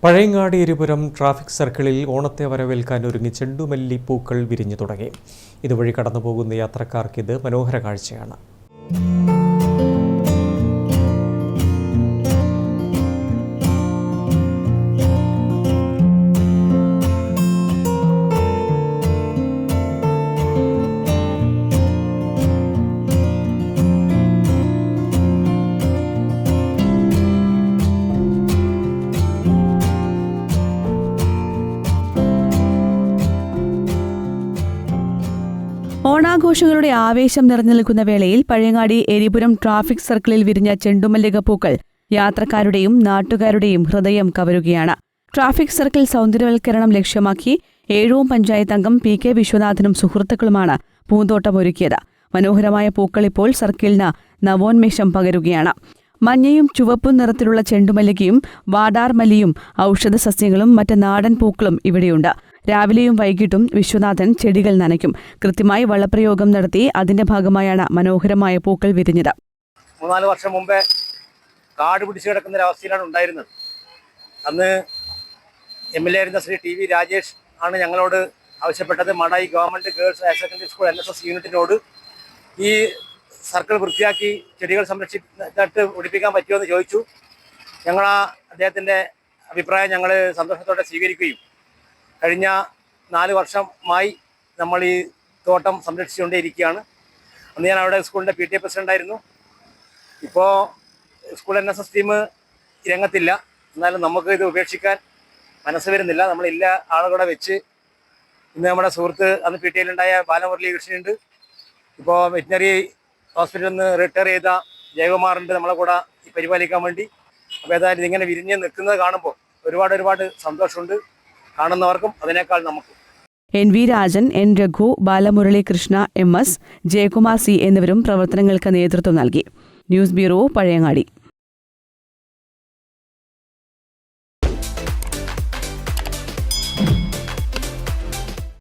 Pazhayangadi Eripuram traffic സർക്കിളിൽ ഓണത്തെ വരവേൽക്കാൻ ഒരുങ്ങി ചെണ്ടുമല്ലി പൂക്കൾ വിരിഞ്ഞു തുടങ്ങി. ഇതുവഴി കടന്നുപോകുന്ന യാത്രക്കാർക്ക് ഇത് മനോഹര കാഴ്ചയാണ്. ഓണാഘോഷങ്ങളുടെ ആവേശം നിറഞ്ഞു നിൽക്കുന്ന വേളയിൽ പഴയങ്ങാടി എരിപുരം ട്രാഫിക് സർക്കിളിൽ വിരിഞ്ഞ ചെണ്ടുമല്ലിക പൂക്കൾ യാത്രക്കാരുടെയും നാട്ടുകാരുടെയും ഹൃദയം കവരുകയാണ്. ട്രാഫിക് സർക്കിൾ സൗന്ദര്യവൽക്കരണം ലക്ഷ്യമാക്കി ഏഴൂം പഞ്ചായത്ത് അംഗം PK വിശ്വനാഥനും സുഹൃത്തുക്കളുമാണ് പൂന്തോട്ടമൊരുക്കിയത്. മനോഹരമായ പൂക്കൾ ഇപ്പോൾ സർക്കിളിന് നവോന്മേഷം പകരുകയാണ്. മഞ്ഞയും ചുവപ്പും നിറത്തിലുള്ള ചെണ്ടുമല്ലികയും വാടാർമല്ലിയും ഔഷധ സസ്യങ്ങളും മറ്റ് നാടൻ പൂക്കളും ഇവിടെയുണ്ട്. രാവിലെയും വൈകിട്ടും വിശ്വനാഥൻ ചെടികൾ നനയ്ക്കും. കൃത്യമായി വളപ്രയോഗം നടത്തി അതിന്റെ ഭാഗമായാണ് മനോഹരമായ പൂക്കൾ വിരിഞ്ഞത്. 3-4 വർഷം മുമ്പേ കാട് പിടിച്ചു കിടക്കുന്ന ഒരവസ്ഥയിലാണ് ഉണ്ടായിരുന്നത്. അന്ന് MLA ആയിരുന്ന ശ്രീ TV രാജേഷ് ആണ് ഞങ്ങളോട് ആവശ്യപ്പെട്ടത്, Madayi government girls higher secondary school NSS യൂണിറ്റിനോട് ഈ സർക്കിൾ വൃത്തിയാക്കി ചെടികൾ സംരക്ഷിച്ചിട്ട് ഒടിപ്പിക്കാൻ പറ്റുമോ എന്ന് ചോദിച്ചു. അദ്ദേഹത്തിൻ്റെ അഭിപ്രായം ഞങ്ങൾ സന്തോഷത്തോടെ സ്വീകരിക്കുകയും കഴിഞ്ഞ 4 വർഷമായി നമ്മൾ ഈ തോട്ടം സംരക്ഷിച്ചുകൊണ്ടേയിരിക്കുകയാണ്. അന്ന് ഞാൻ അവിടെ സ്കൂളിൻ്റെ PTA പ്രസിഡൻ്റായിരുന്നു. ഇപ്പോൾ സ്കൂൾ NSS ടീം രംഗത്തില്ല. എന്നാലും നമുക്ക് ഇത് ഉപേക്ഷിക്കാൻ മനസ്സ് വരുന്നില്ല. നമ്മളില്ല ആളുകളെ വെച്ച് ഇന്ന് നമ്മുടെ സുഹൃത്ത് അന്ന് PTA-യിലുണ്ടായ ബാലമുരളി കൃഷ്ണനുണ്ട്. ഇപ്പോൾ വെറ്റിനറി ഹോസ്പിറ്റലിൽ നിന്ന് റിട്ടയർ ചെയ്ത ജയകുമാറുണ്ട് നമ്മളെ കൂടെ പരിപാലിക്കാൻ വേണ്ടി. അപ്പോൾ ഏതായാലും ഇതിങ്ങനെ വിരിഞ്ഞ് നിൽക്കുന്നത് കാണുമ്പോൾ ഒരുപാട് സന്തോഷമുണ്ട്. കാണുന്നവർക്കും അതിനേക്കാൾ നമുക്ക്. NV Rajan, N Raghu, Balamurali Krishna, MS, Jayakumar C എന്നിവരും പ്രവർത്തനങ്ങൾക്ക് നേതൃത്വം നൽകി. News bureau, Pazhayangadi.